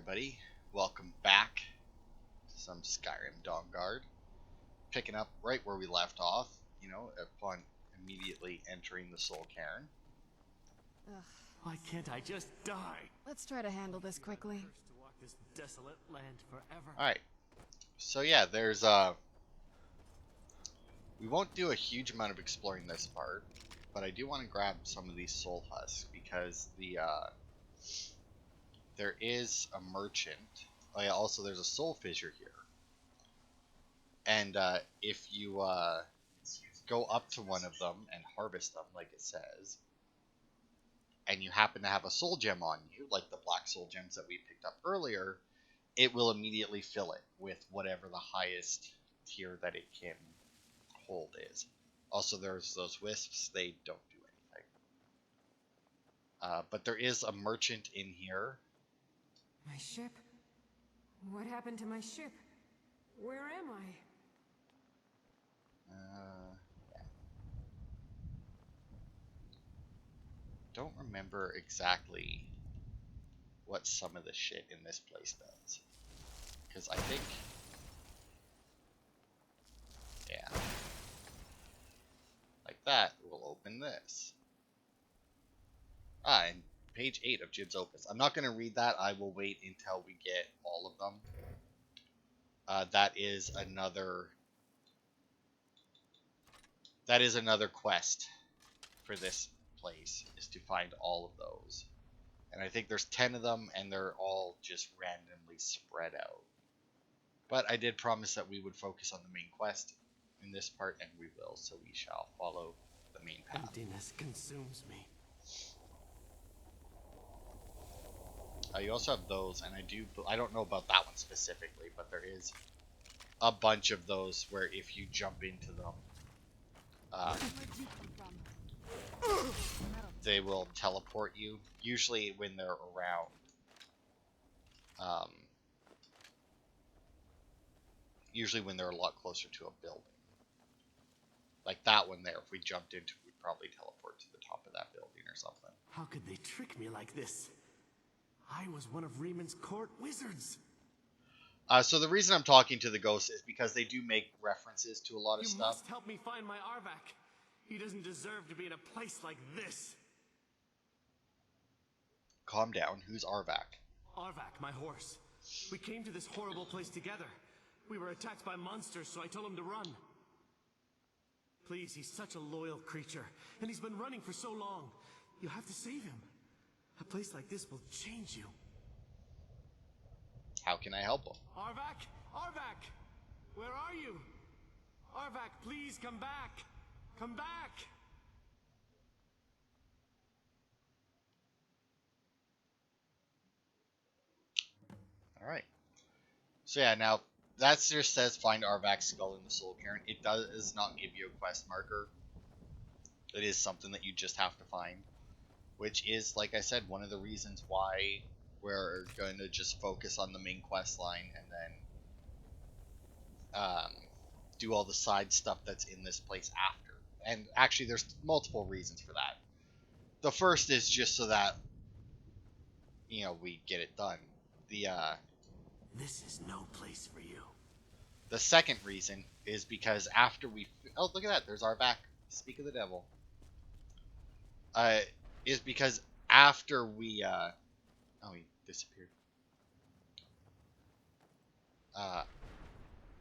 everybody. Welcome back to some Skyrim Dawnguard. Picking up right where we left off, upon immediately entering the Soul Cairn. Ugh. Why can't I just die? Let's try to handle this quickly. To walk this desolate land forever. Alright. So yeah, there's we won't do a huge amount of exploring this part, but I do want to grab some of these soul husks because there is a merchant. Oh yeah, also there's a soul fissure here. And if you go up to one of them and harvest them, like it says, and you happen to have a soul gem on you, like the black soul gems that we picked up earlier, it will immediately fill it with whatever the highest tier that it can hold is. Also, there's those wisps. They don't do anything. But there is a merchant in here. My ship? What happened to my ship? Where am I? Yeah. Don't remember exactly what some of the shit in this place does. Because I think... yeah. Like that will open this. And page 8 of Jib's Opus. I'm not going to read that. I will wait until we get all of them. That is another quest for this place, is to find all of those. And I think there's 10 of them, and they're all just randomly spread out. But I did promise that we would focus on the main quest in this part, and we will, so we shall follow the main path. Emptiness consumes me. You also have those, and I don't know about that one specifically, but there is a bunch of those where if you jump into them, they will teleport you, usually when they're around. Usually when they're a lot closer to a building. Like that one there, if we jumped into it, we'd probably teleport to the top of that building or something. How could they trick me like this? I was one of Reeman's court wizards. So the reason I'm talking to the ghosts is because they do make references to a lot of You stuff. must help me find my Arvak. He doesn't deserve to be in a place like this. Calm down. Who's Arvak? Arvak, my horse. We came to this horrible place together. We were attacked by monsters, so I told him to run. Please, he's such a loyal creature, and he's been running for so long. You have to save him. A place like this will change you. How can I help him? Arvak? Arvak! Where are you? Arvak, please come back! Come back! Alright. So yeah, now, that just says find Arvak's skull in the Soul Cairn. It does not give you a quest marker. It is something that you just have to find. Which is, like I said, one of the reasons why we're going to just focus on the main quest line and then do all the side stuff that's in this place after. And actually, there's multiple reasons for that. The first is just so that, we get it done. This is no place for you. The second reason is because after we... oh, look at that. There's Arvak. Speak of the devil. Is because after we... oh, he disappeared.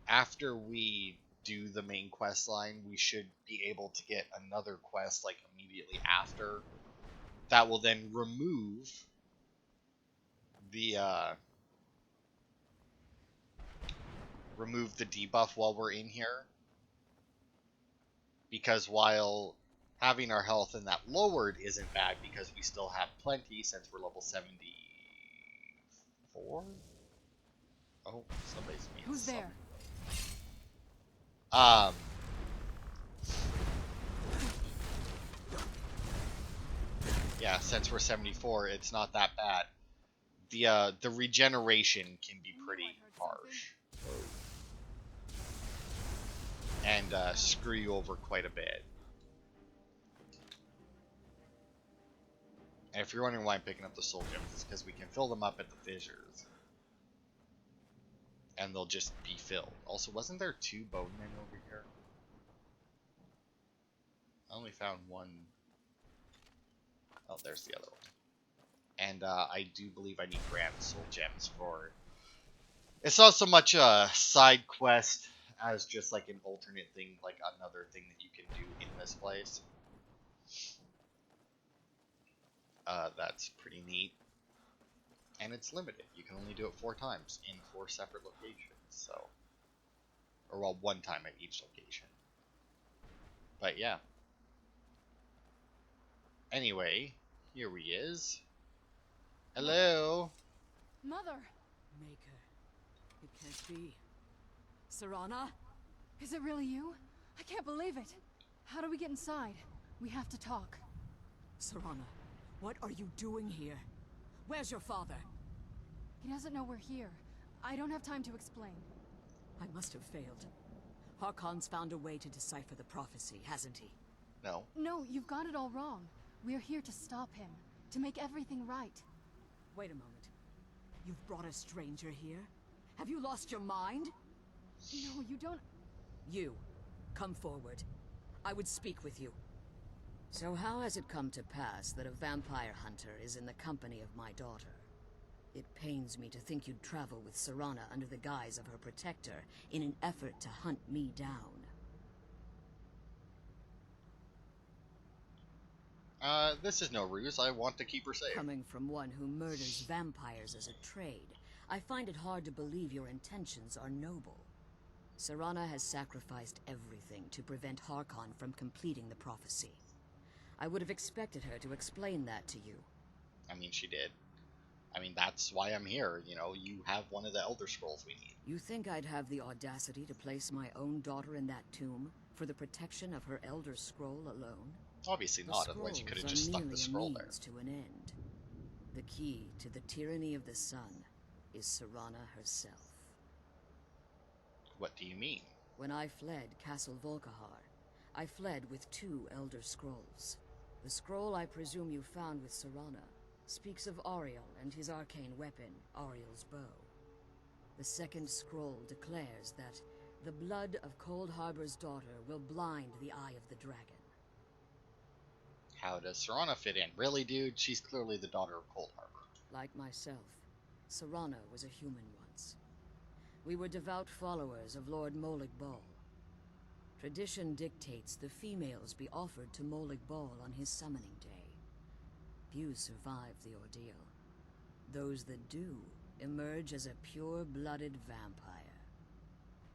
After we do the main quest line, we should be able to get another quest, like, immediately after. That will then remove the debuff while we're in here. Because while having our health in that lowered isn't bad, because we still have plenty since we're level 74? Oh, somebody's being Who's there? Yeah, since we're 74, it's not that bad. The regeneration can be pretty harsh. And screw you over quite a bit. And if you're wondering why I'm picking up the soul gems, it's because we can fill them up at the fissures. and they'll just be filled. Also, wasn't there 2 bone men over here? I only found one. Oh, there's the other one. And I do believe I need grand soul gems for... It's not so much a side quest as just like an alternate thing, like another thing that you can do in this place. That's pretty neat. And it's limited. You can only do it 4 times in 4 separate locations, so... Or, well, 1 time at each location. But, yeah. Anyway, here he is. Hello! Mother! Maker. It can't be. Serana? Is it really you? I can't believe it. How do we get inside? We have to talk. Serana, what are you doing here? Where's your father? He doesn't know we're here. I don't have time to explain. I must have failed. Harkon's found a way to decipher the prophecy, hasn't he? No. No, you've got it all wrong. We're here to stop him. To make everything right. Wait a moment. You've brought a stranger here? Have you lost your mind? No, you don't... You, come forward. I would speak with you. So how has it come to pass that a vampire hunter is in the company of my daughter? It pains me to think you'd travel with Serana under the guise of her protector in an effort to hunt me down. This is no ruse. I want to keep her safe. Coming from one who murders vampires as a trade, I find it hard to believe your intentions are noble. Serana has sacrificed everything to prevent Harkon from completing the prophecy. I would have expected her to explain that to you. I mean, she did. I mean, that's why I'm here. You know, you have one of the Elder Scrolls we need. You think I'd have the audacity to place my own daughter in that tomb for the protection of her Elder Scroll alone? Obviously not, otherwise you could have just stuck the scroll there. To an end. The key to the tyranny of the sun is Serana herself. What do you mean? When I fled Castle Volkihar, I fled with 2 Elder Scrolls. The scroll I presume you found with Serana speaks of Auriel and his arcane weapon, Auriel's bow. The second scroll declares that the blood of Cold Harbor's daughter will blind the eye of the dragon. How does Serana fit in? Really, dude? She's clearly the daughter of Cold Harbor. Like myself, Serana was a human once. We were devout followers of Lord Molig Bal. Tradition dictates the females be offered to Molig Bal on his summoning day. Few survive the ordeal. Those that do emerge as a pure-blooded vampire.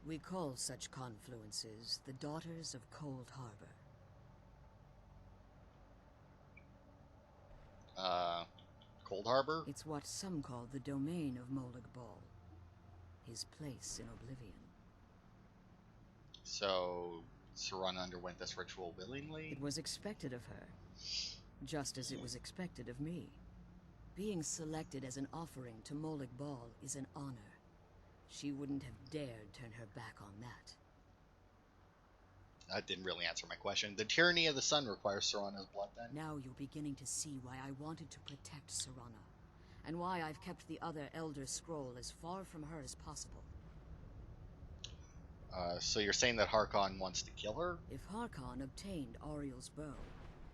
We call such confluences the Daughters of Cold Harbor. Cold Harbor? It's what some call the domain of Molig Bal. His place in oblivion. So, Serana underwent this ritual willingly? It was expected of her. Just as it was expected of me. Being selected as an offering to Molig Bal is an honor. She wouldn't have dared turn her back on that. That didn't really answer my question. The tyranny of the sun requires Serana's blood, then? Now you're beginning to see why I wanted to protect Serana, and why I've kept the other Elder Scroll as far from her as possible. So you're saying that Harkon wants to kill her? If Harkon obtained Auriel's bow,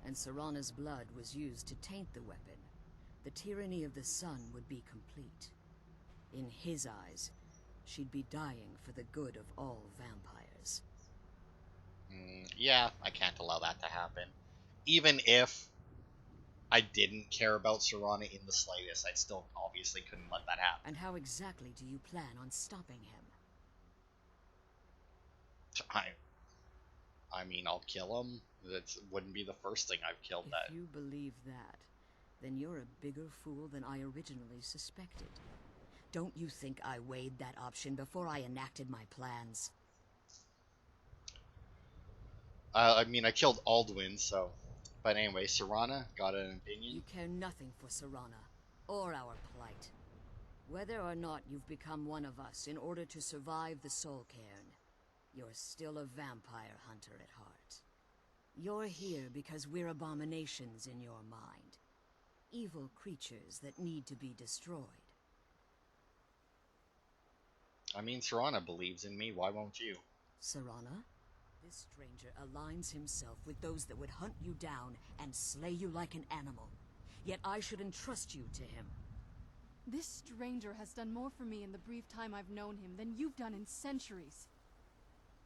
and Serana's blood was used to taint the weapon, the tyranny of the sun would be complete. In his eyes, she'd be dying for the good of all vampires. Yeah, I can't allow that to happen. Even if I didn't care about Serana in the slightest, I still obviously couldn't let that happen. And how exactly do you plan on stopping him? I mean, I'll kill him. That wouldn't be the first thing I've killed. If you believe that, then you're a bigger fool than I originally suspected. Don't you think I weighed that option before I enacted my plans? I mean, I killed Alduin, so... But anyway, Serana, got an opinion? You care nothing for Serana, or our plight. Whether or not you've become one of us in order to survive the Soul Cairn, you're still a vampire hunter at heart. You're here because we're abominations in your mind. Evil creatures that need to be destroyed. I mean, Serana believes in me. Why won't you? Serana? This stranger aligns himself with those that would hunt you down and slay you like an animal. Yet I should entrust you to him. This stranger has done more for me in the brief time I've known him than you've done in centuries.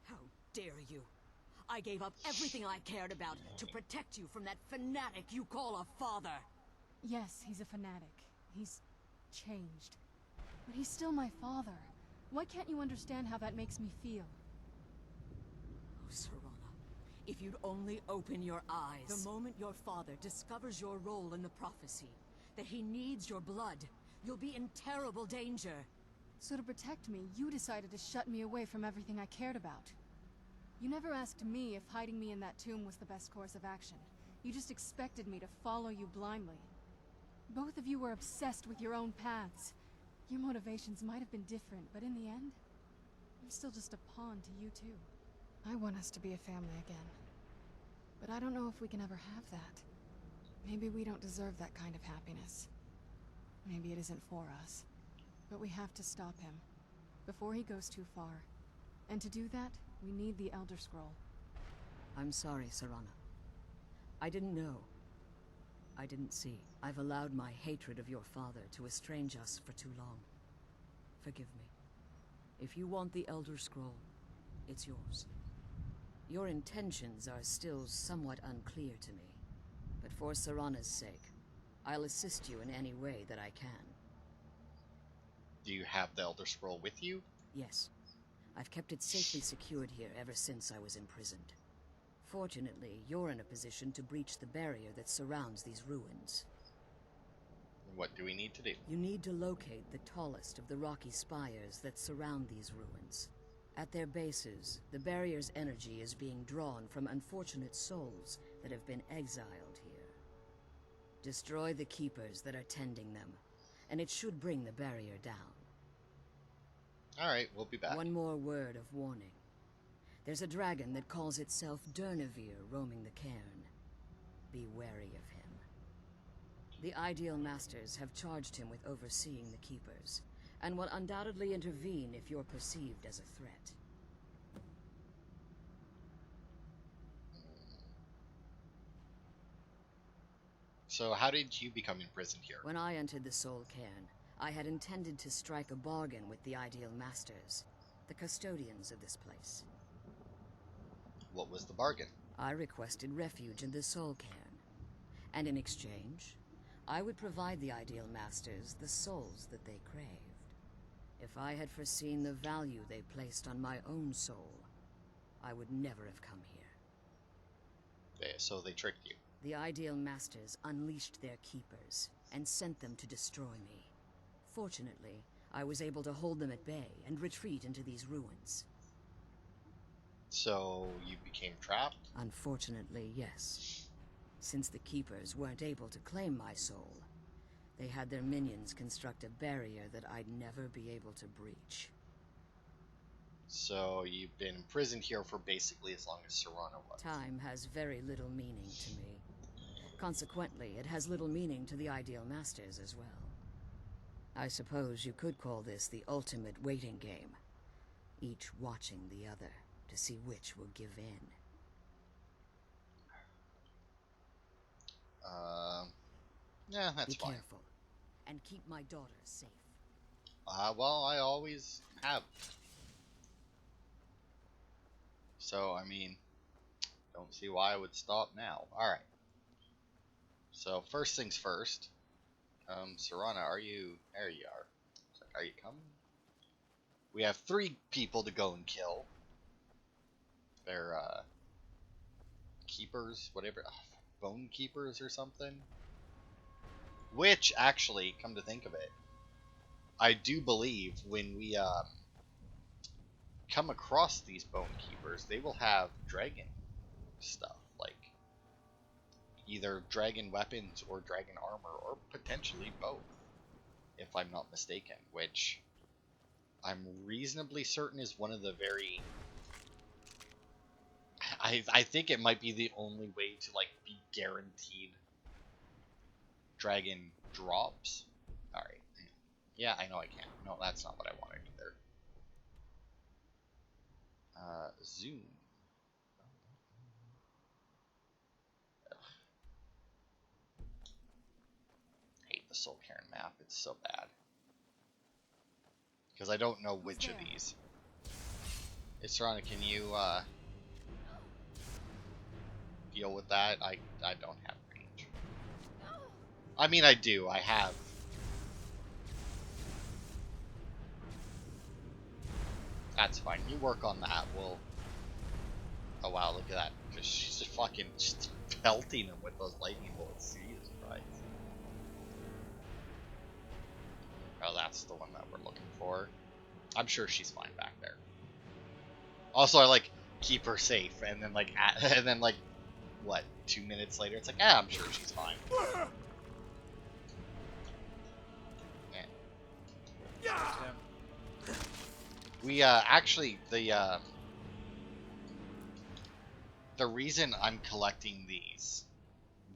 How dare you? I gave up everything I cared about to protect you from that fanatic you call a father. Yes, he's a fanatic. He's changed. But he's still my father. Why can't you understand how that makes me feel? Oh, Serana, if you'd only open your eyes. The moment your father discovers your role in the prophecy, that he needs your blood, you'll be in terrible danger. So to protect me, you decided to shut me away from everything I cared about. You never asked me if hiding me in that tomb was the best course of action. You just expected me to follow you blindly. Both of you were obsessed with your own paths. Your motivations might have been different, but in the end, I'm still just a pawn to you two. I want us to be a family again. But I don't know if we can ever have that. Maybe we don't deserve that kind of happiness. Maybe it isn't for us. But we have to stop him, before he goes too far. And to do that, we need the Elder Scroll. I'm sorry, Serana. I didn't know. I didn't see. I've allowed my hatred of your father to estrange us for too long. Forgive me. If you want the Elder Scroll, it's yours. Your intentions are still somewhat unclear to me, but for Serana's sake, I'll assist you in any way that I can. Do you have the Elder Scroll with you? Yes. I've kept it safely secured here ever since I was imprisoned. Fortunately, you're in a position to breach the barrier that surrounds these ruins. What do we need to do? You need to locate the tallest of the rocky spires that surround these ruins. At their bases, the barrier's energy is being drawn from unfortunate souls that have been exiled here. Destroy the keepers that are tending them, and it should bring the barrier down. Alright, we'll be back. One more word of warning. There's a dragon that calls itself Durnevere roaming the cairn. Be wary of him. The Ideal Masters have charged him with overseeing the Keepers, and will undoubtedly intervene if you're perceived as a threat. So how did you become imprisoned here? When I entered the Soul Cairn, I had intended to strike a bargain with the Ideal Masters, the custodians of this place. What was the bargain? I requested refuge in the Soul Cairn, and in exchange, I would provide the Ideal Masters the souls that they craved. If I had foreseen the value they placed on my own soul, I would never have come here. So they tricked you. The Ideal Masters unleashed their keepers and sent them to destroy me. Fortunately, I was able to hold them at bay and retreat into these ruins. So you became trapped? Unfortunately, yes. Since the keepers weren't able to claim my soul, they had their minions construct a barrier that I'd never be able to breach. So you've been imprisoned here for basically as long as Serana was. Time has very little meaning to me. Consequently, it has little meaning to the Ideal Masters as well. I suppose you could call this the ultimate waiting game, each watching the other to see which will give in. Yeah, that's Be fine. careful, and keep my daughter safe. Well, I always have. So, I mean, don't see why I would stop now. Alright. So, first things first. Serana, are you... There you are. It's like, are you coming? We have 3 people to go and kill. They're, keepers, whatever. Bone keepers or something. Which, actually, come to think of it, I do believe when we, come across these bone keepers, they will have dragon stuff, like either dragon weapons or dragon armor, or potentially both, if I'm not mistaken, which I'm reasonably certain is one of the very... I think it might be the only way to, like, be guaranteed dragon drops. Alright. Yeah, I know I can't. No, that's not what I wanted either. Zoom. Ugh. I hate the Soul Cairn map. It's so bad. Because I don't know which of these. Hey, Serana, can you deal with that? I don't have range. I mean, I do. I have. That's fine. You work on that. We'll. Oh wow! Look at that. She's just fucking just pelting him with those lightning bolts. Jesus Christ. Oh, that's the one that we're looking for. I'm sure she's fine back there. Also, I like keep her safe, and then like, and then like, what? 2 minutes later, it's like, ah, I'm sure she's fine. We actually the reason I'm collecting these,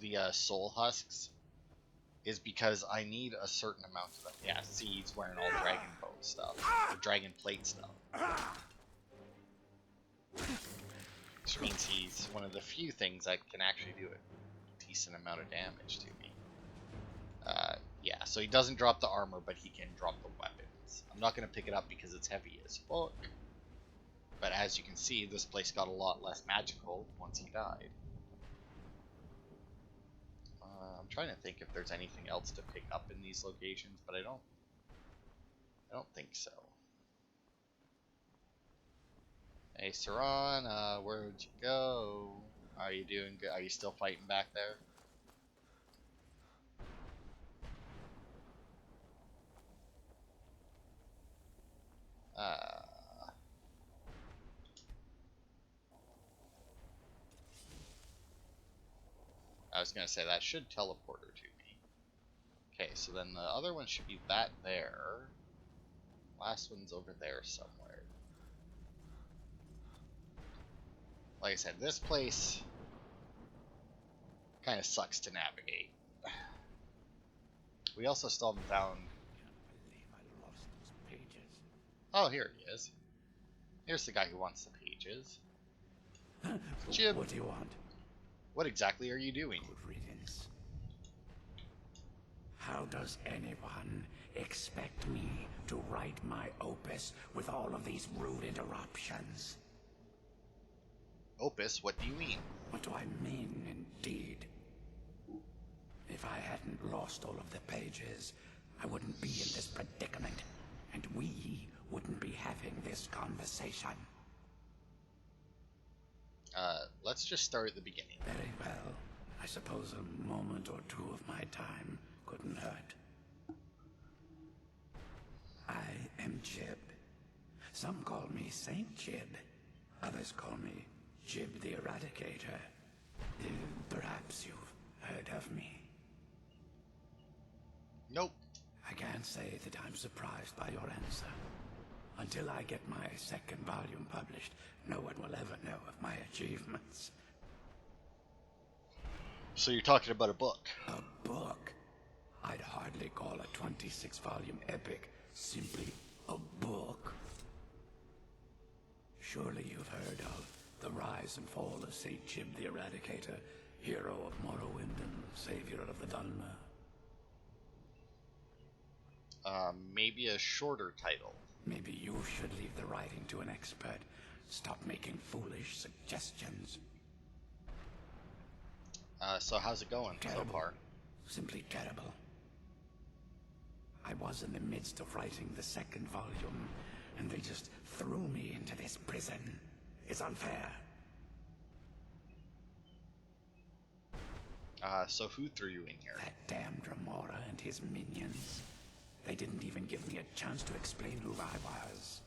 the soul husks, is because I need a certain amount of them. Yeah, see, he's wearing all dragon bow stuff, or dragon plate stuff, which means he's one of the few things that can actually do a decent amount of damage to me. Yeah, so he doesn't drop the armor, but he can drop the weapons. I'm not gonna pick it up because it's heavy as fuck. But as you can see, this place got a lot less magical once he died. I'm trying to think if there's anything else to pick up in these locations, but I don't think so. Hey, Serana, where'd you go? Are you doing good? Are you still fighting back there? I was gonna say that should teleport her to me. Okay, so then the other one should be that there. Last one's over there somewhere. Like I said, this place kind of sucks to navigate. We also still haven't found. I lost those pages. Oh, here he is. Here's the guy who wants the pages. Jib, What do you want? what exactly are you doing? Good riddance. How does anyone expect me to write my opus with all of these rude interruptions? Opus, what do you mean? What do I mean, indeed? If I hadn't lost all of the pages, I wouldn't be in this predicament, and we wouldn't be having this conversation. Let's just start at the beginning. Very well. I suppose a moment or two of my time couldn't hurt. I am Jib. Some call me Saint Jib. Others call me Jib the Eradicator. Perhaps you've heard of me. Nope. I can't say that I'm surprised by your answer. Until I get my second volume published, no one will ever know of my achievements. So you're talking about a book? A book? I'd hardly call a 26-volume epic simply a book. Surely you've heard of the rise and fall of Saint Jib the Eradicator, hero of Morrowind and savior of the Dulma. Maybe a shorter title. Maybe you should leave the writing to an expert. Stop making foolish suggestions. So how's it going so far? Simply terrible. I was in the midst of writing the second volume, and they just threw me into this prison. It's unfair. So who threw you in here? That damned Remora and his minions. They didn't even give me a chance to explain who I was.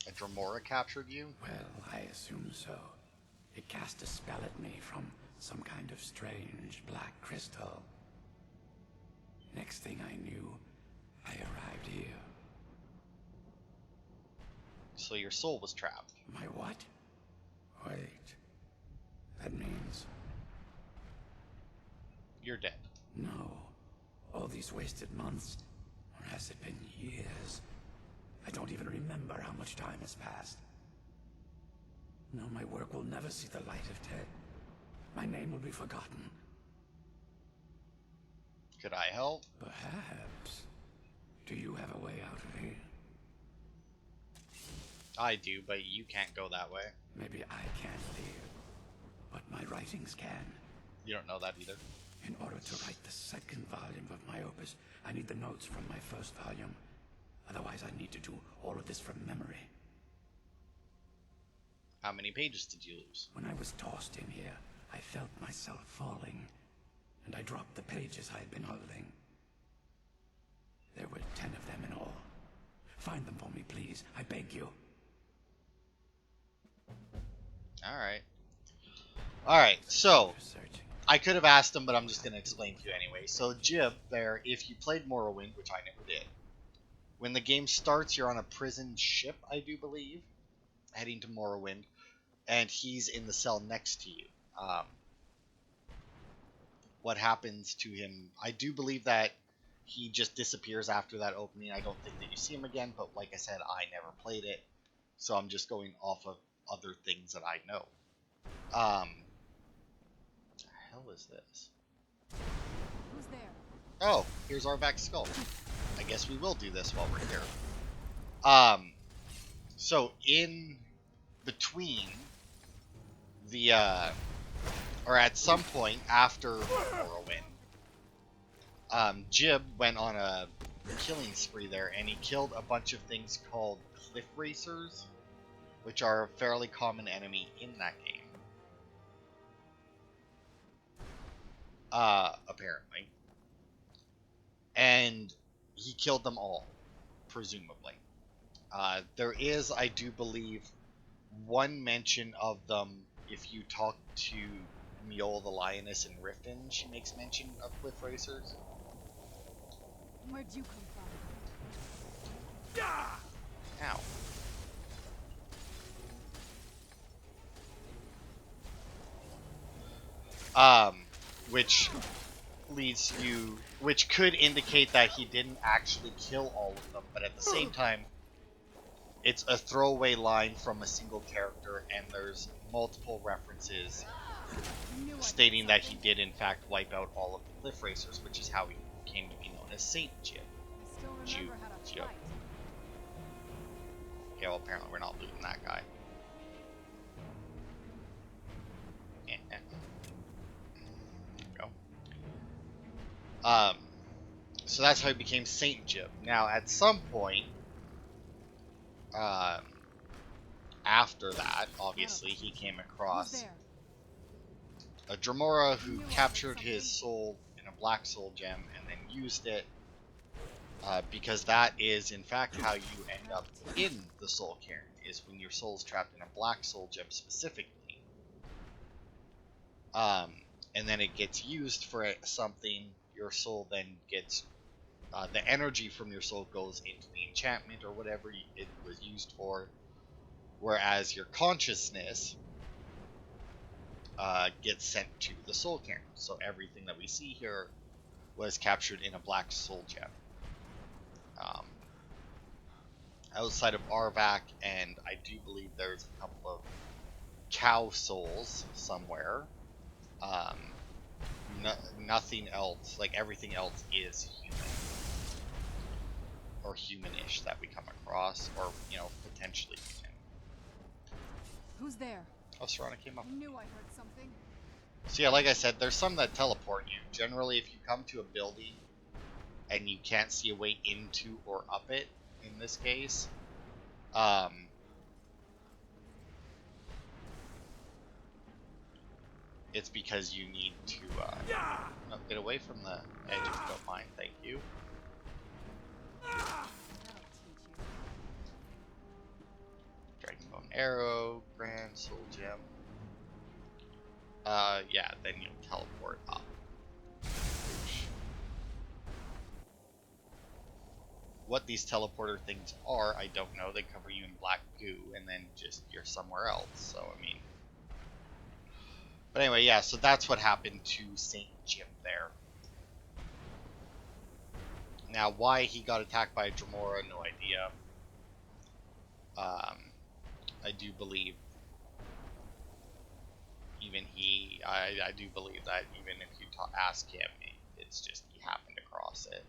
And Dremora captured you? Well, I assume so. It cast a spell at me from some kind of strange black crystal. Next thing I knew, I arrived here. So your soul was trapped. My what? Wait. That means... You're dead. No. All these wasted months. Or has it been years? I don't even remember remember how much time has passed. No, my work will never see the light of day. My name will be forgotten. Could I help? Perhaps. Do you have a way out of here? I do, but you can't go that way. Maybe I can't leave, but my writings can. You don't know that either. In order to write the second volume of my opus, I need the notes from my first volume. Otherwise, I need to do all of this from memory. How many pages did you lose? When I was tossed in here, I felt myself falling, and I dropped the pages I had been holding. There were 10 of them in all. Find them for me, please. I beg you. Alright, so Searching. I could have asked him, but I'm just going to explain to you anyway. So Jib there, if you played Morrowind, which I never did, when the game starts, you're on a prison ship, I do believe, heading to Morrowind, and he's in the cell next to you. What happens to him, I do believe that he just disappears after that opening. I don't think that you see him again, but like I said, I never played it, so I'm just going off of other things that I know. What the hell is this? Who's there? Oh, here's our back skull. I guess we will do this while we're here. So in between the, or at some point after Morrowind, Jib went on a killing spree there, and he killed a bunch of things called cliff racers, which are a fairly common enemy in that game. Apparently. And he killed them all, presumably. There is, I do believe, one mention of them if you talk to Mjol the Lioness in Riften. She makes mention of cliff racers. Where'd you come from? Ow. Which could indicate that he didn't actually kill all of them, but at the same time, it's a throwaway line from a single character, and there's multiple references stating that he did in fact wipe out all of the cliff racers, which is how he came to be known as Saint Jib. I still remember how to Jib. fight. Okay, well apparently we're not looting that guy. So that's how he became Saint Jib. Now, at some point, after that, obviously, he came across a Dremora who captured his soul in a black soul gem and then used it, because that is, in fact, how you end up in the Soul Cairn, is when your soul's trapped in a black soul gem specifically. And then it gets used for something. Your soul then gets, the energy from your soul goes into the enchantment or whatever it was used for, whereas your consciousness gets sent to the Soul Cairn. So everything that we see here was captured in a black soul gem. Outside of Arvak, and I do believe there's a couple of cow souls somewhere. Nothing else, like everything else is human. Or human-ish that we come across, or, you know, potentially human. Who's there? Oh, Serana came up. I knew I heard something. So yeah, like I said, there's some that teleport you. Generally, if you come to a building and you can't see a way into or up it, in this case, it's because you need to no, get away from the edge if you don't mind. Thank you. That'll teach you. Dragon Bone Arrow, Grand Soul Gem. Yeah, then you'll teleport up. What these teleporter things are, I don't know. They cover you in black goo, and then just you're somewhere else. So, I mean... But anyway, yeah, so that's what happened to Saint Jib there. Now, why he got attacked by a Dremora, no idea. I do believe I do believe that even if you ask him, it's just he happened across it.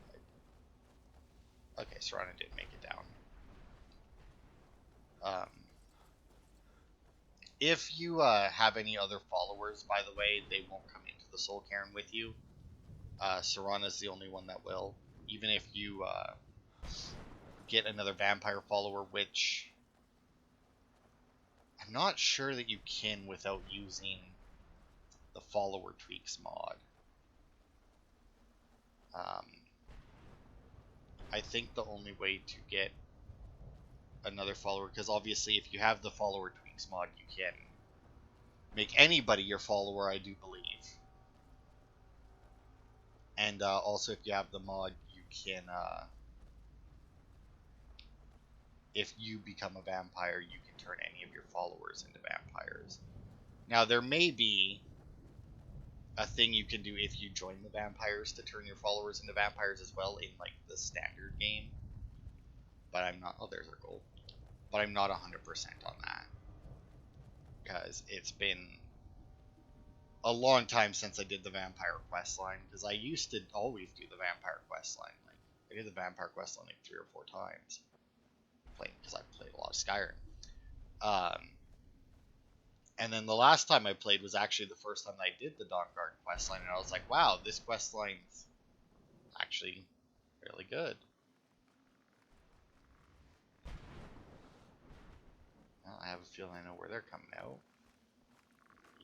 Like, okay, Serana did make it down. If you have any other followers, by the way, they won't come into the Soul Cairn with you. Serana's the only one that will. Even if you get another vampire follower, which I'm not sure that you can without using the follower tweaks mod. I think the only way to get another follower, because obviously if you have the follower tweaks mod, you can make anybody your follower, I do believe. And also if you have the mod, you can, if you become a vampire, you can turn any of your followers into vampires. Now there may be a thing you can do if you join the vampires to turn your followers into vampires as well in like the standard game. But I'm not, oh there's our goal. But I'm not 100% on that. Because it's been a long time since I did the vampire questline. Because I used to always do the vampire questline. Like, I did the vampire questline like 3 or 4 times. Because I played a lot of Skyrim. And then the last time I played was actually the first time I did the Dawnguard questline, and I was like, wow, this questline's actually fairly good. Well, I have a feeling I know where they're coming out.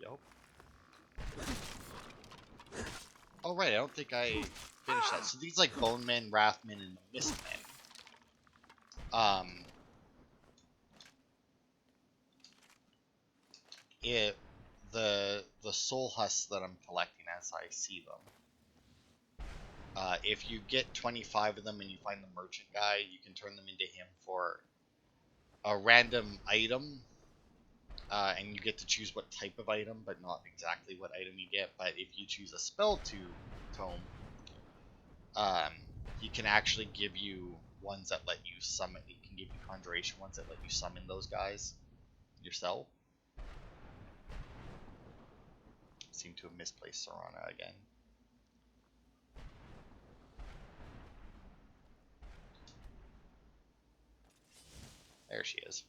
Yup. Oh right, I don't think I finished that. So these like Bone Men, Wrathmen, and Mistmen. The soul husks that I'm collecting as I see them. If you get 25 of them and you find the merchant guy, you can turn them into him for a random item, and you get to choose what type of item, but not exactly what item you get. But if you choose a spell tome, he can actually give you ones that let you summon. He can give you conjuration ones that let you summon those guys yourself. Seem to have misplaced Serana again. There she is.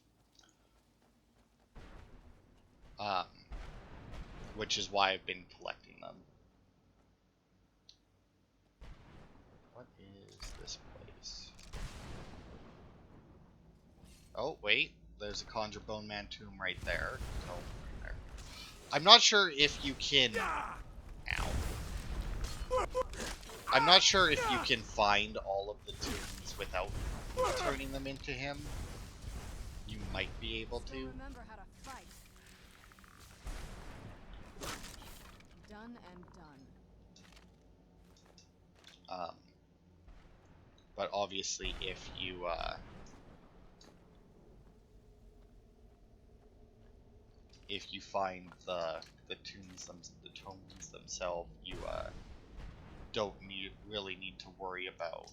Which is why I've been collecting them. What is this place? Oh, wait. There's a Conjure Bone Man tomb right there. Oh, right there. I'm not sure if you can... Ow. I'm not sure if you can find all of the tombs without turning them into him. You might be able to. Remember how to fight. Done and done. But obviously, if you find the tombs themselves, you don't really need to worry about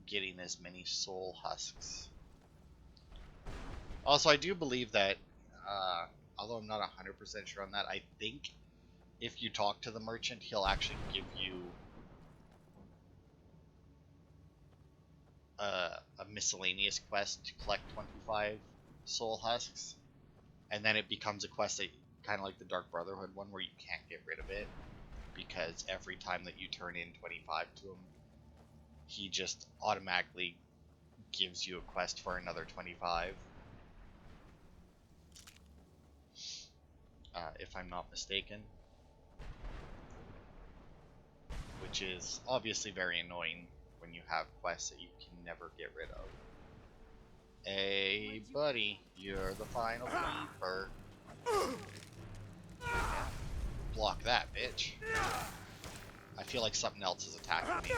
getting as many soul husks. Also, I do believe that, although I'm not 100% sure on that, I think if you talk to the merchant, he'll actually give you a miscellaneous quest to collect 25 soul husks, and then it becomes a quest that, kind of like the Dark Brotherhood one, where you can't get rid of it, because every time that you turn in 25 to him, he just automatically gives you a quest for another 25. If I'm not mistaken. Which is obviously very annoying when you have quests that you can never get rid of. Hey, buddy, you're the final keeper. Block that, bitch. I feel like something else is attacking me.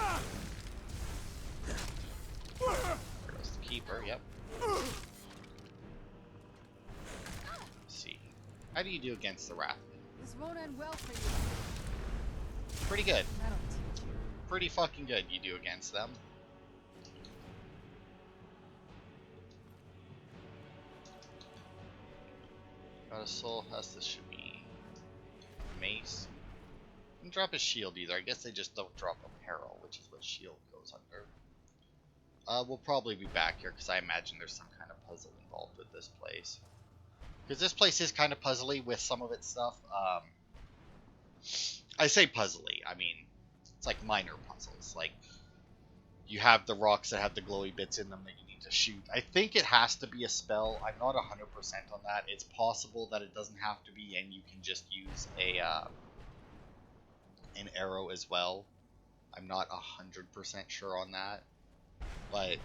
There goes the keeper, yep. How do you do against the Wrath? This won't end well for you. Pretty good. That'll teach you. Pretty fucking good you do against them. Got a soul husk. This should be mace. Didn't drop a shield either. I guess they just don't drop a peril, which is what shield goes under. We'll probably be back here because I imagine there's some kind of puzzle involved with this place. Because this place is kind of puzzly with some of its stuff. I say puzzly. I mean, it's like minor puzzles. Like, you have the rocks that have the glowy bits in them that you need to shoot. I think it has to be a spell. I'm not 100% on that. It's possible that it doesn't have to be, and you can just use an arrow as well. I'm not 100% sure on that. But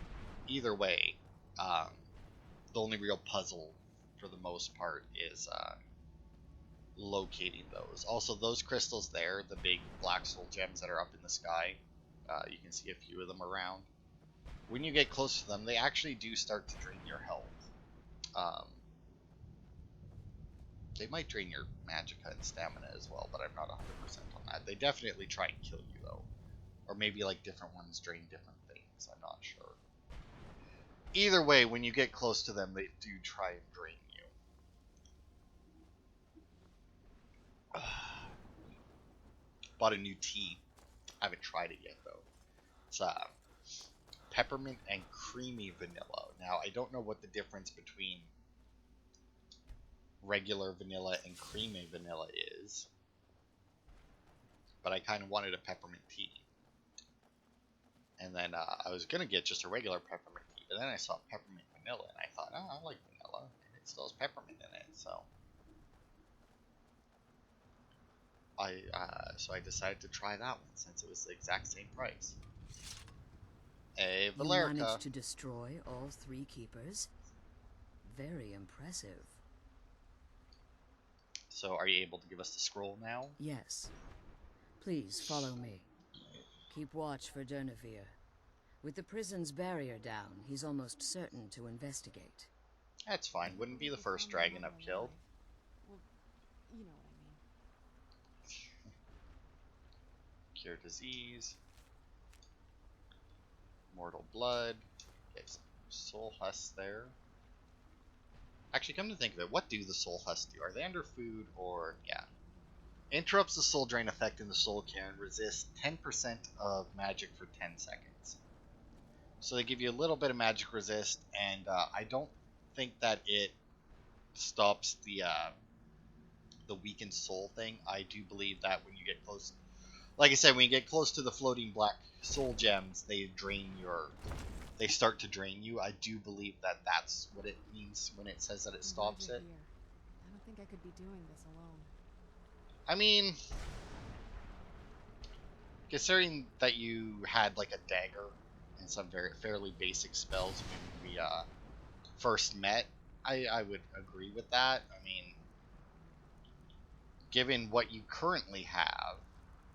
either way, the only real puzzle for the most part is locating those. Also, those crystals there, the big black soul gems that are up in the sky, you can see a few of them around. When you get close to them, they actually do start to drain your health. They might drain your magicka and stamina as well, but I'm not 100% on that. They definitely try and kill you, though. Or maybe, like, different ones drain different things. I'm not sure. Either way, when you get close to them, they do try and drain you. Bought a new tea. I haven't tried it yet, though. It's peppermint and creamy vanilla. Now, I don't know what the difference between regular vanilla and creamy vanilla is, but I kind of wanted a peppermint tea. And then I was going to get just a regular peppermint tea, but then I saw peppermint vanilla, and I thought, oh, I like vanilla, and it still has peppermint in it, so I decided to try that one, since it was the exact same price. Hey, Valerica. You managed to destroy all 3 keepers? Very impressive. So, are you able to give us the scroll now? Yes. Please follow me. Keep watch for Durnavir. With the prison's barrier down, he's almost certain to investigate. That's fine. Wouldn't be the first dragon I've killed. Well, you know what I mean. Cure disease. Mortal blood. Okay, some soul husks there. Actually, come to think of it, what do the soul husks do? Are they under food or... yeah. Interrupts the soul drain effect in the Soul Cairn. Resists 10% of magic for 10 seconds. So they give you a little bit of magic resist, and I don't think that it stops the weakened soul thing. I do believe that when you get close... like I said, when you get close to the floating black soul gems, they start to drain you. I do believe that that's what it means when it says that it stops it. I don't think I could be doing this alone. I mean, considering that you had like a dagger and some fairly basic spells when we first met, I would agree with that. I mean, given what you currently have,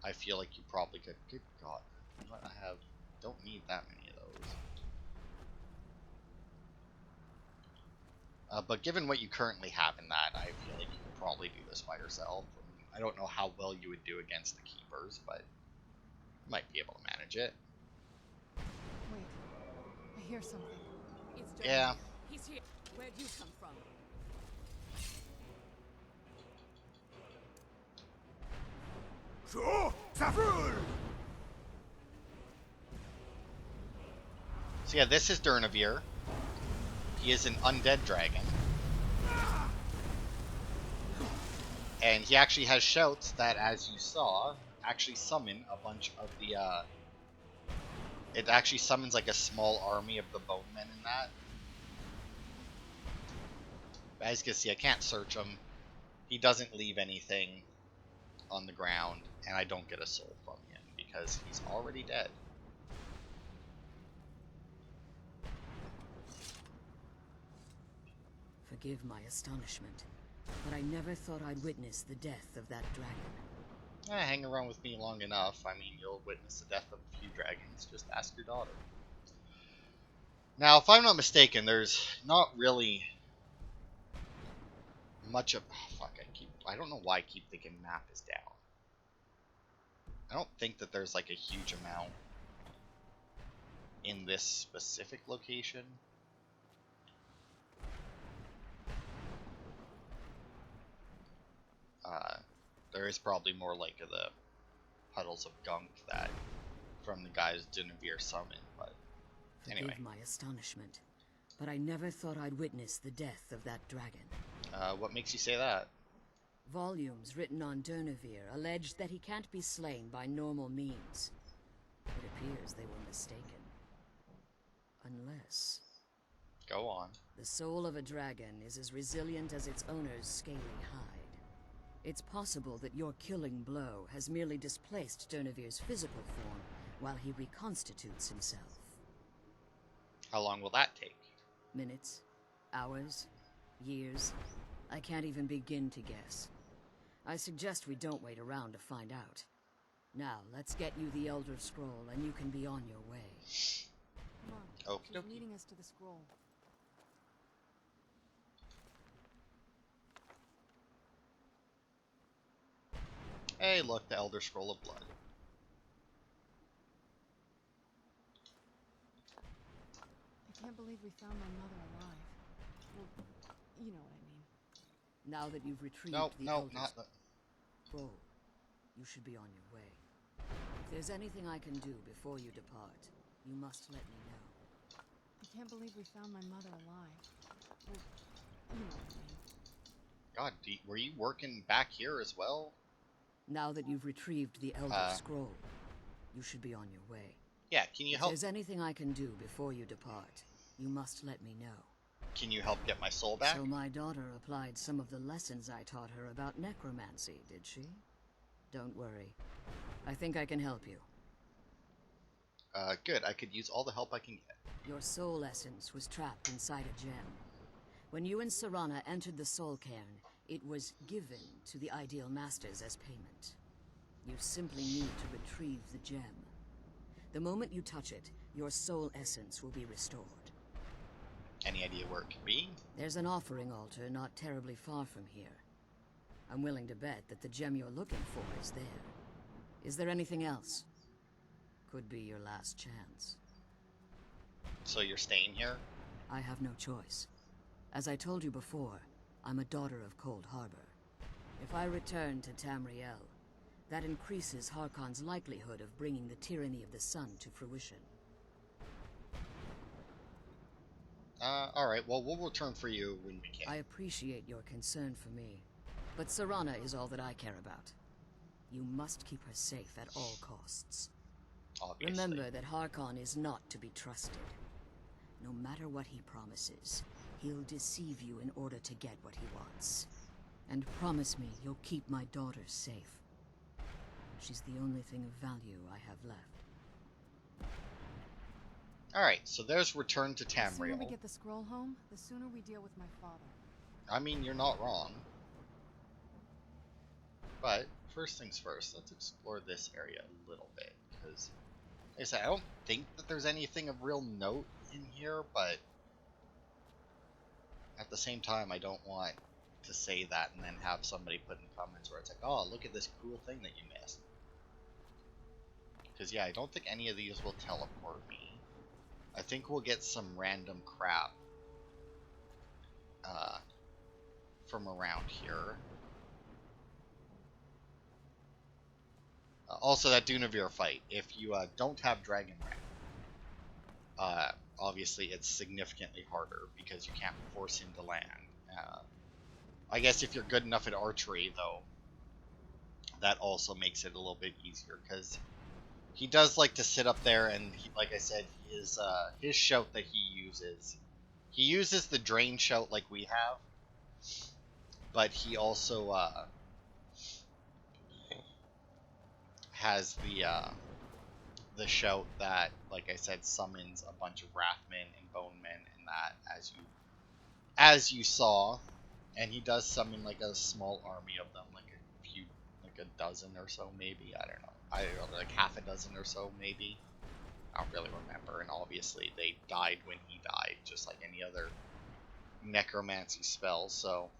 I feel like you probably could. Good God, I don't need that many of those. But given what you currently have in that, I feel like you could probably do this by yourself. I don't know how well you would do against the keepers, but you might be able to manage it. Wait, I hear something. It's Yeah. He's here. Where'd you come from? So yeah, this is Durnavir. He is an undead dragon. And he actually has shouts that, as you saw, actually summon a bunch of the, it actually summons like a small army of the bone men in that. But as you can see, I can't search him. He doesn't leave anything on the ground, and I don't get a soul from him because he's already dead. Forgive my astonishment, but I never thought I'd witness the death of that dragon. Hang around with me long enough. I mean, you'll witness the death of a few dragons. Just ask your daughter. Now, if I'm not mistaken, there's not really much of... oh, fuck, I don't know why I keep thinking map is down. I don't think that there's like a huge amount in this specific location. There is probably more like the puddles of gunk that from the guys Dinavir summoned, but anyway. Forgive my astonishment, but I never thought I'd witness the death of that dragon. What makes you say that? Volumes written on Durnavir allege that he can't be slain by normal means. It appears they were mistaken. Unless... Go on. The soul of a dragon is as resilient as its owner's scaly hide. It's possible that your killing blow has merely displaced Durnavir's physical form while he reconstitutes himself. How long will that take? Minutes, hours, years. I can't even begin to guess. I suggest we don't wait around to find out. Now, let's get you the Elder Scroll and you can be on your way. Come on. Okie She's dokie. leading us to the scroll. Hey, look, the Elder Scroll of Blood. I can't believe we found my mother alive. Well, you know what I mean. Now that you've retrieved No, the no, Elder not the... Scroll, you should be on your way. If there's anything I can do before you depart, you must let me know. I can't believe we found my mother alive. Well, you know what I mean. God, were you working back here as well? Now that you've retrieved the Elder Scroll, you should be on your way. Yeah, can you If help? there's anything I can do before you depart, you must let me know. Can you help get my soul back? So my daughter applied some of the lessons I taught her about necromancy, did she? Don't worry. I think I can help you. Good. I could use all the help I can get. Your soul essence was trapped inside a gem. When you and Serana entered the Soul Cairn, it was given to the Ideal Masters as payment. You simply need to retrieve the gem. The moment you touch it, your soul essence will be restored. Any idea where it could be? There's an offering altar not terribly far from here. I'm willing to bet that the gem you're looking for is there. Is there anything else? Could be your last chance. So you're staying here? I have no choice. As I told you before, I'm a daughter of Cold Harbor. If I return to Tamriel, that increases Harkon's likelihood of bringing the tyranny of the sun to fruition. Alright, well, we'll return for you when we can. I appreciate your concern for me, but Serana is all that I care about. You must keep her safe at all costs. Obviously. Remember that Harkon is not to be trusted. No matter what he promises, he'll deceive you in order to get what he wants. And promise me you'll keep my daughter safe. She's the only thing of value I have left. Alright, so there's return to The sooner we Tamriel. get the scroll home, the sooner we deal with my father. I mean, you're not wrong. But, first things first, let's explore this area a little bit. Because, like I said, I don't think that there's anything of real note in here, but at the same time, I don't want to say that and then have somebody put in comments where it's like, oh, look at this cool thing that you missed. Because, yeah, I don't think any of these will teleport me. I think we'll get some random crap from around here. Also, that Dunavir fight. If you don't have Dragon Rank, obviously it's significantly harder because you can't force him to land. I guess if you're good enough at archery, though, that also makes it a little bit easier because he does like to sit up there and, like I said, his shout that he uses the drain shout like we have, but he also has the shout that, like I said, summons a bunch of Wrathmen and Bonemen and that, as you saw, and he does summon like a small army of them, like a dozen or so maybe, I don't know, like half a dozen or so maybe. I don't really remember, and obviously they died when he died, just like any other necromancy spell. So,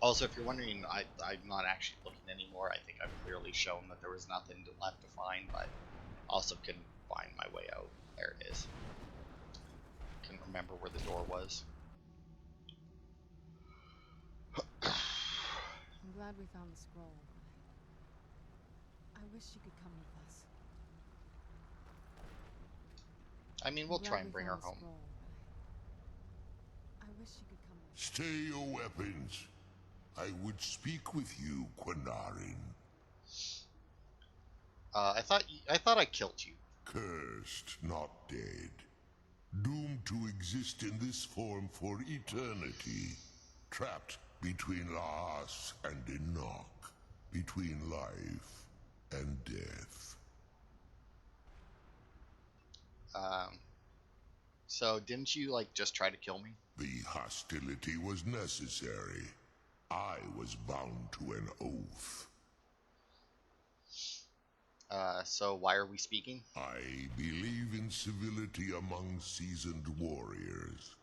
also, if you're wondering, I'm not actually looking anymore. I think I've clearly shown that there was nothing left to find, but also couldn't find my way out. There it is. Couldn't remember where the door was. I'm glad glad we found the scroll. I wish you could come with us. I mean, we'll I'm try glad and we bring her found the home. scroll, but I wish you could come with us. Stay your weapons. I would speak with you, Quinarin. I thought I killed you. Cursed, not dead. Doomed to exist in this form for eternity. Trapped between Laas and Enoch. Between life and death. So didn't you, like, just try to kill me? The hostility was necessary. I was bound to an oath. So why are we speaking? I believe in civility among seasoned warriors,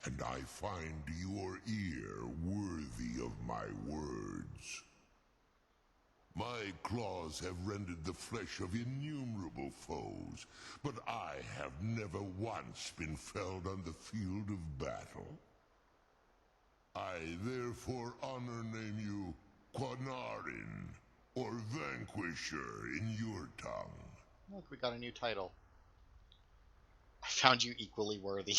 and I find your ear worthy of my words. My claws have rended the flesh of innumerable foes, but I have never once been felled on the field of battle. I therefore honor name you Quinarin, or Vanquisher in your tongue. Look, we got a new title. I found you equally worthy.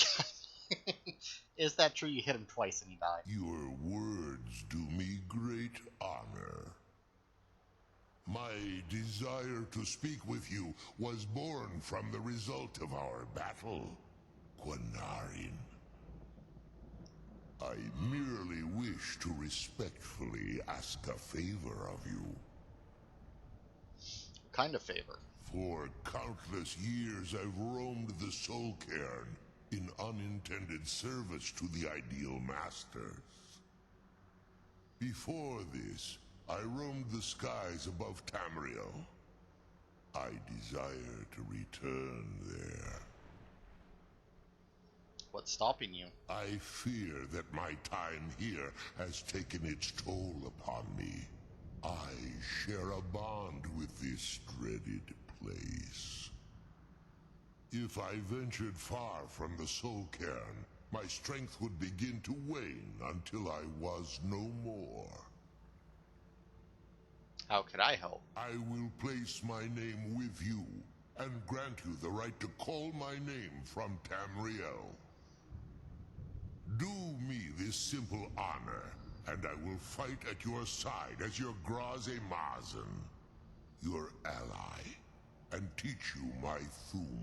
Is that true? You hit him twice and he died. Your words do me great honor. My desire to speak with you was born from the result of our battle, Quinarin. I merely wish to respectfully ask a favor of you. What kind of favor? For countless years I've roamed the Soul Cairn in unintended service to the ideal masters. Before this, I roamed the skies above Tamriel. I desire to return there. What's stopping you? I fear that my time here has taken its toll upon me. I share a bond with this dreaded place. If I ventured far from the Soul Cairn, my strength would begin to wane until I was no more. How could I help? I will place my name with you and grant you the right to call my name from Tamriel. Do me this simple honor, and I will fight at your side as your Graze Mazen, your ally, and teach you my Thum.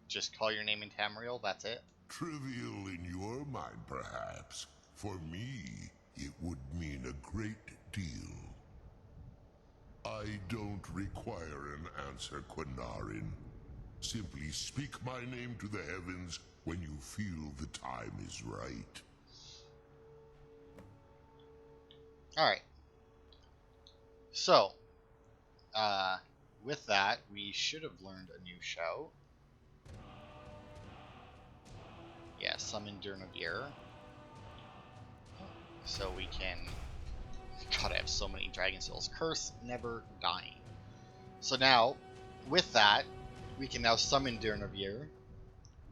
Just call your name in Tamriel, that's it? Trivial in your mind, perhaps. For me, it would mean a great deal. I don't require an answer, Quinarin. Simply speak my name to the heavens when you feel the time is right. Alright. So, with that, we should have learned a new show. Yeah, summon Durnavir. So we can... God, I have so many Dragon Souls. Curse never dying. So now, with that, we can now summon Durnavir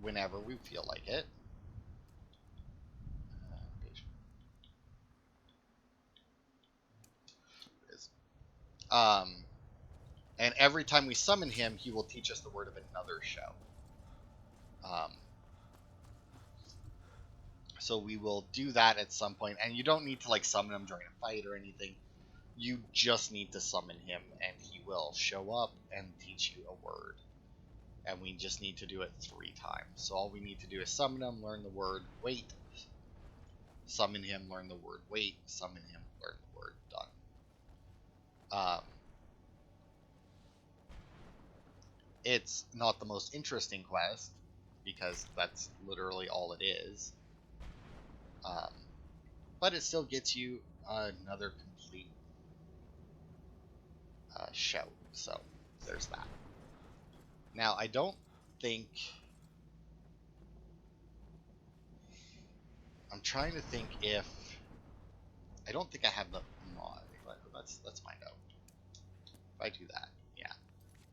whenever we feel like it. And every time we summon him, he will teach us the word of another show. So we will do that at some point, and you don't need to like summon him during a fight or anything. You just need to summon him, and he will show up and teach you a word. And we just need to do it 3 times. So all we need to do is summon him, learn the word, wait. Summon him, learn the word, wait. Summon him, learn the word, done. It's not the most interesting quest, because that's literally all it is. But it still gets you another complete show. So there's that. Now, I don't think... I'm trying to think if... I don't think I have the mod. Let's find out. If I do that, yeah.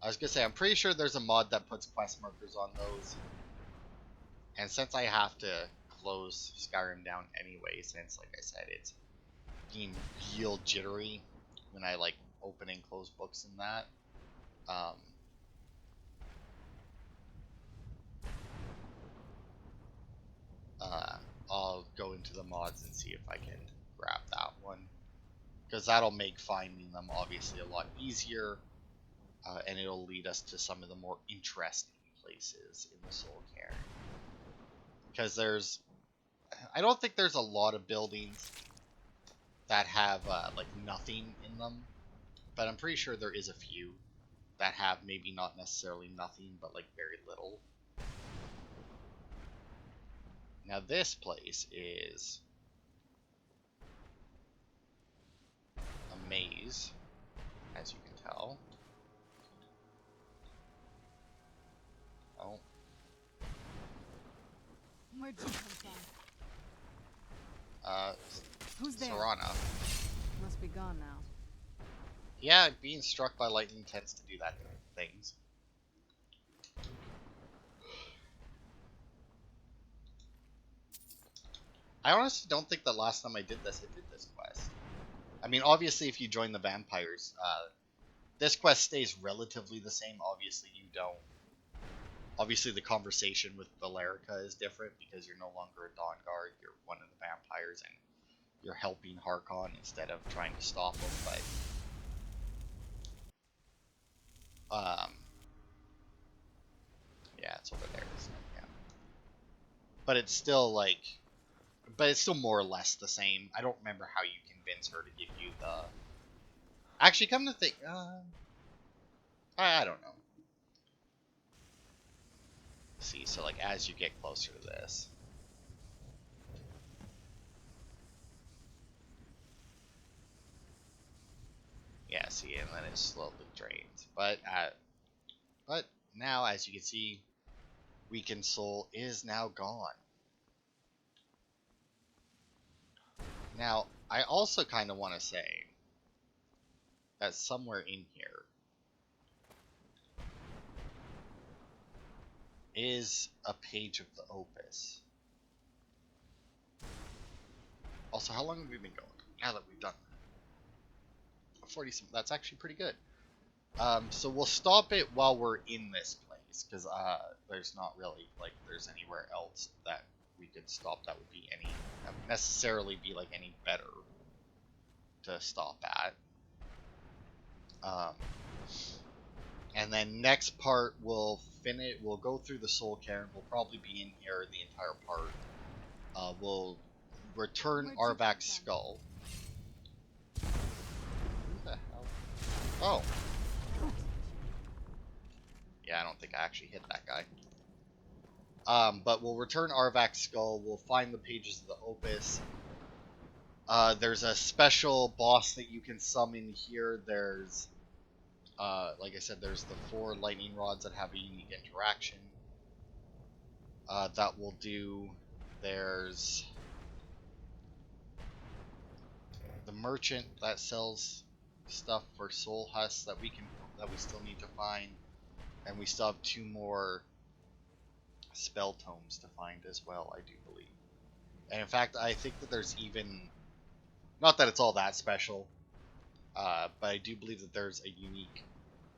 I was going to say, I'm pretty sure there's a mod that puts quest markers on those. And since I have to close Skyrim down anyway, since, like I said, it's being real jittery when I like open and close books and that. I'll go into the mods and see if I can grab that one, because that'll make finding them obviously a lot easier, and it'll lead us to some of the more interesting places in the Soul Cairn. Because I don't think there's a lot of buildings that have like nothing in them, but I'm pretty sure there is a few that have maybe not necessarily nothing, but like very little. Now this place is a maze, as you can tell. Oh. Where'd you come from? Who's there? Serana. Must be gone now. Yeah, being struck by lightning tends to do that to things. I honestly don't think that last time I did this quest. I mean, obviously, if you join the vampires, this quest stays relatively the same. Obviously, you don't. Obviously, the conversation with Valerica is different because you're no longer a Dawn Guard. You're one of the vampires, and you're helping Harkon instead of trying to stop him. But yeah, it's over there. Isn't it? Yeah. But it's still like. But it's still more or less the same. I don't remember how you convince her to give you the... Actually, come to think... I don't know. See, so like as you get closer to this... Yeah, see, and then it slowly drains. But now, as you can see, Weakened Soul is now gone. Now, I also kind of want to say that somewhere in here is a page of the Opus. Also, how long have we been going? Now that we've done that. 40 some, that's actually pretty good. So we'll stop it while we're in this place, because there's not really like there's anywhere else that we could stop that would be any that would necessarily be like any better to stop at. And then next part we'll finish. We'll go through the Soul Cairn. We'll probably be in here the entire part. We'll return Arvak's skull. Who the hell? Oh. Yeah, I don't think I actually hit that guy. But we'll return Arvak's skull. We'll find the pages of the Opus. There's a special boss that you can summon here. There's, like I said, there's the 4 lightning rods that have a unique interaction. That will do. There's the merchant that sells stuff for soul husks that we still need to find, and we still have 2 more spell tomes to find as well, I do believe. And in fact, I think that there's even, not that it's all that special, but I do believe that there's a unique,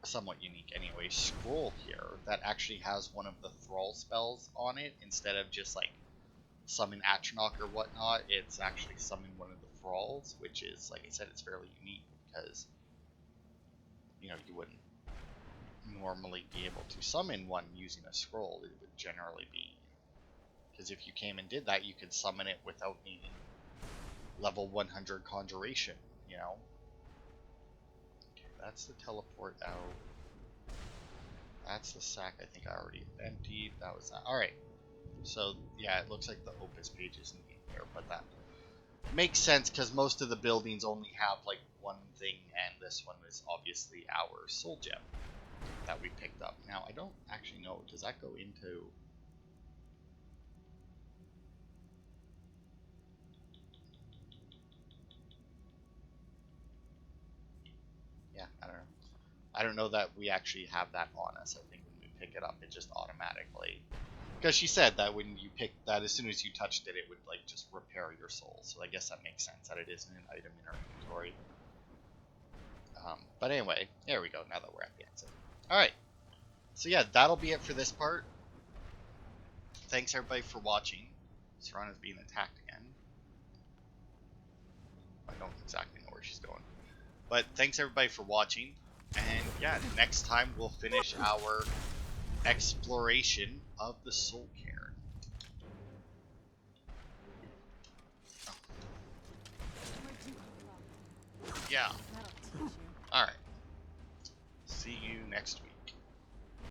somewhat unique anyway, scroll here that actually has one of the thrall spells on it instead of just like summon Atronach or whatnot. It's actually summon one of the thralls, which is, like I said, it's fairly unique because, you know, you wouldn't normally be able to summon one using a scroll. It would generally be, because if you came and did that, you could summon it without needing level 100 conjuration, you know. Okay, that's the teleport out. That's the sack I think I already emptied. That was that. Alright. So, yeah, it looks like the Opus page isn't in here, but that makes sense because most of the buildings only have like one thing, and this one is obviously our soul gem that we picked up. Now, I don't actually know, does that go into... Yeah, I don't know. I don't know that we actually have that on us. I think when we pick it up, it just automatically Because she said that when you picked that, as soon as you touched it, it would like just repair your soul. So I guess that makes sense that it isn't an item in our inventory. But anyway, there we go. Now that we're at the exit. All right. So yeah, that'll be it for this part. Thanks everybody for watching. Serana's being attacked again. I don't exactly know where she's going. But thanks everybody for watching. And yeah, next time we'll finish our exploration of the Soul Cairn. Yeah.